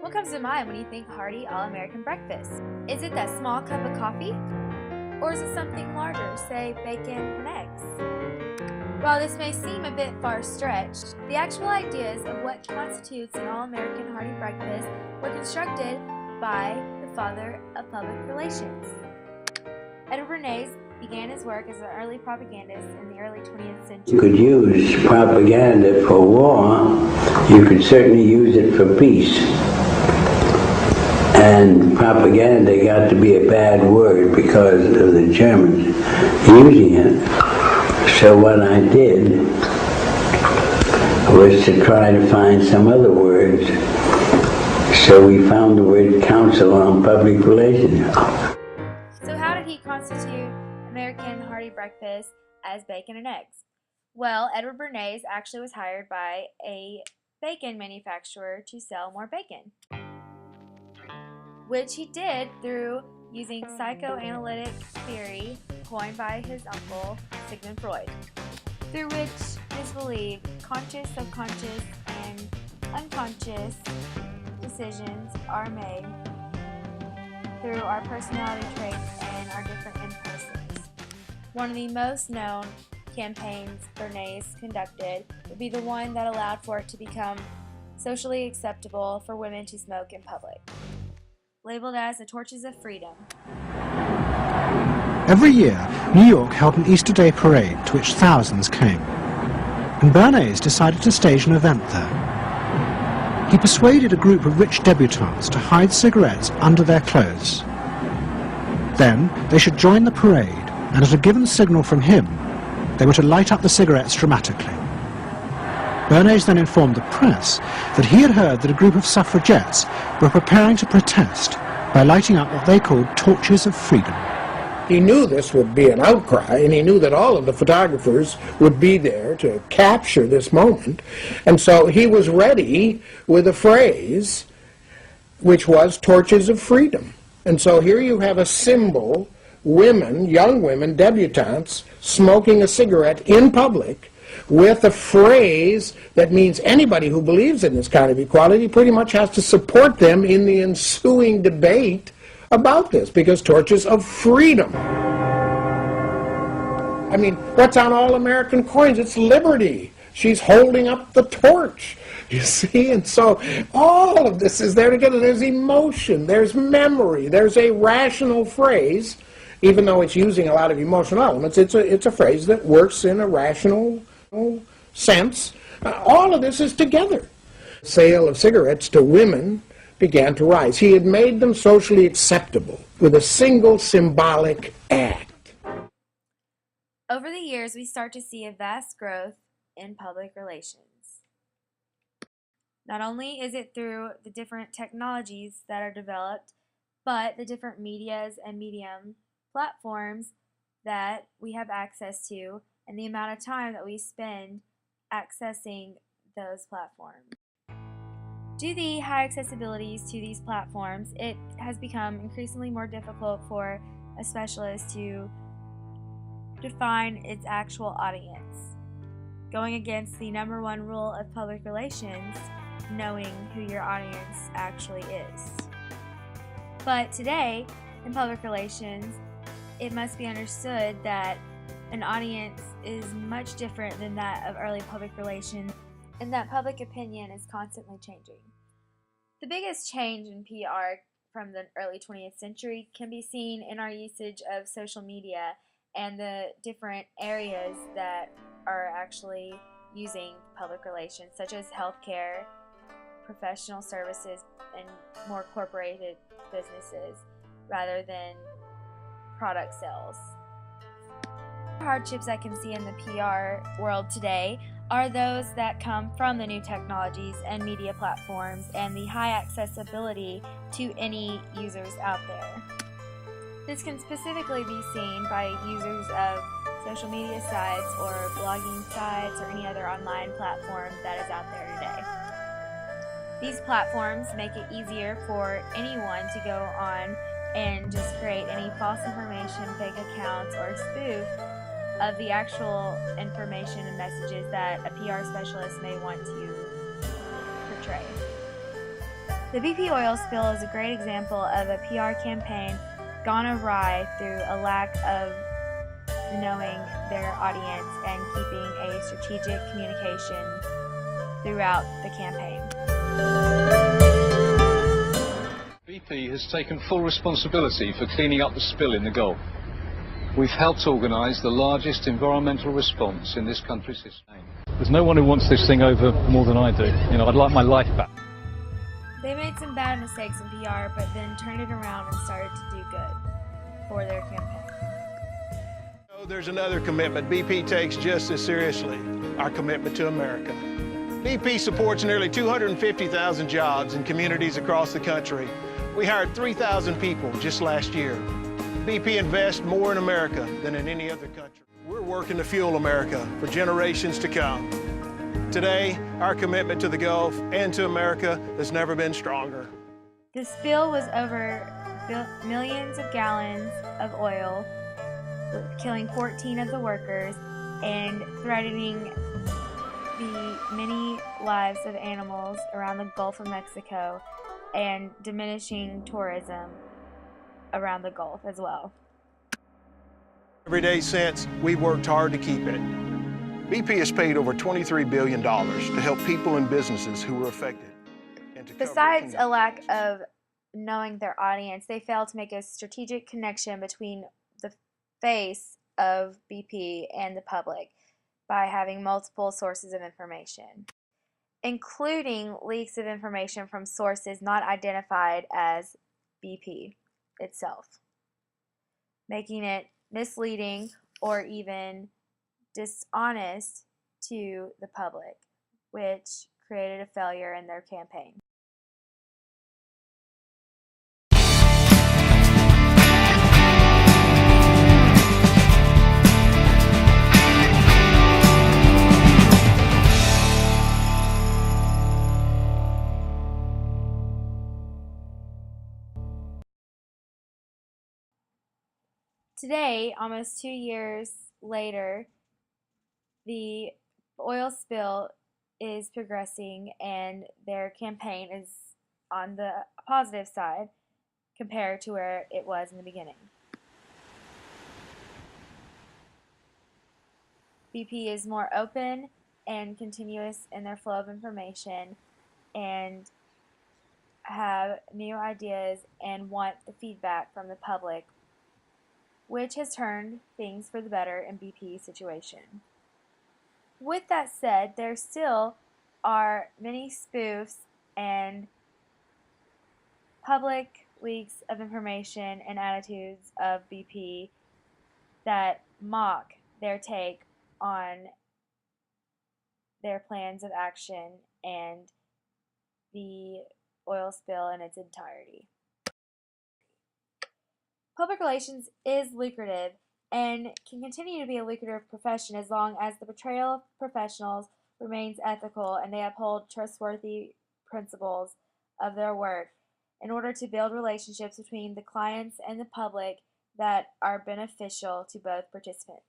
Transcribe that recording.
What comes to mind when you think hearty all-American breakfast? Is it that small cup of coffee? Or is it something larger, say bacon and eggs? While this may seem a bit far-stretched, the actual ideas of what constitutes an all-American hearty breakfast were constructed by the father of public relations. Edward Bernays began his work as an early propagandist in the early 20th century. You could use propaganda for war. You could certainly use it for peace. And propaganda got to be a bad word because of the Germans using it. So what I did was to try to find some other words. So we found the word council on public relations. So how did he constitute American hearty breakfast as bacon and eggs? Well, Edward Bernays actually was hired by a bacon manufacturer to sell more bacon, which he did through using psychoanalytic theory coined by his uncle Sigmund Freud, through which it is believed conscious, subconscious, and unconscious decisions are made through our personality traits and our different impulses. One of the most known campaigns Bernays conducted would be the one that allowed for it to become socially acceptable for women to smoke in public, labeled as the Torches of Freedom. Every year, New York held an Easter Day parade to which thousands came, and Bernays decided to stage an event there. He persuaded a group of rich debutantes to hide cigarettes under their clothes. Then they should join the parade, and at a given signal from him, they were to light up the cigarettes dramatically. Bernays then informed the press that he had heard that a group of suffragettes were preparing to protest by lighting up what they called torches of freedom. He knew this would be an outcry, and he knew that all of the photographers would be there to capture this moment, and so he was ready with a phrase which was torches of freedom. And so here you have a symbol, women, young women, debutantes, smoking a cigarette in public, with a phrase that means anybody who believes in this kind of equality pretty much has to support them in the ensuing debate about this, because torches of freedom. I mean, what's on all American coins? It's liberty. She's holding up the torch, you see? And so all of this is there together. There's emotion, there's memory, there's a rational phrase, even though it's using a lot of emotional elements. It's a phrase that works in a rational sense. All of this is together. Sale of cigarettes to women began to rise. He had made them socially acceptable with a single symbolic act. Over the years, we start to see a vast growth in public relations. Not only is it through the different technologies that are developed, but the different medias and medium platforms that we have access to, and the amount of time that we spend accessing those platforms. Due to the high accessibilities to these platforms, it has become increasingly more difficult for a specialist to define its actual audience, going against the number one rule of public relations, knowing who your audience actually is. But today, in public relations, it must be understood that an audience is much different than that of early public relations, and that public opinion is constantly changing. The biggest change in PR from the early 20th century can be seen in our usage of social media and the different areas that are actually using public relations, such as healthcare, professional services, and more corporated businesses, rather than product sales. Hardships I can see in the PR world today are those that come from the new technologies and media platforms and the high accessibility to any users out there. This can specifically be seen by users of social media sites or blogging sites or any other online platform that is out there today. These platforms make it easier for anyone to go on and just create any false information, fake accounts, or spoof of the actual information and messages that a PR specialist may want to portray. The BP oil spill is a great example of a PR campaign gone awry through a lack of knowing their audience and keeping a strategic communication throughout the campaign. BP has taken full responsibility for cleaning up the spill in the Gulf. We've helped organise the largest environmental response in this country's history. There's no one who wants this thing over more than I do. You know, I'd like my life back. They made some bad mistakes in PR, but then turned it around and started to do good for their campaign. Oh, there's another commitment BP takes just as seriously, our commitment to America. BP supports nearly 250,000 jobs in communities across the country. We hired 3,000 people just last year. BP invests more in America than in any other country. We're working to fuel America for generations to come. Today, our commitment to the Gulf and to America has never been stronger. The spill was over millions of gallons of oil, killing 14 of the workers and threatening the many lives of animals around the Gulf of Mexico and diminishing tourism around the Gulf as well. Every day since, we've worked hard to keep it. BP has paid over $23 billion to help people and businesses who were affected. Besides a lack of knowing their audience, they failed to make a strategic connection between the face of BP and the public by having multiple sources of information, including leaks of information from sources not identified as BP itself, making it misleading or even dishonest to the public, which created a failure in their campaign. Today, almost 2 years later, the oil spill is progressing and their campaign is on the positive side compared to where it was in the beginning. BP is more open and continuous in their flow of information and have new ideas and want the feedback from the public, which has turned things for the better in BP's situation. With that said, there still are many spoofs and public leaks of information and attitudes of BP that mock their take on their plans of action and the oil spill in its entirety. Public relations is lucrative and can continue to be a lucrative profession as long as the portrayal of professionals remains ethical and they uphold trustworthy principles of their work in order to build relationships between the clients and the public that are beneficial to both participants.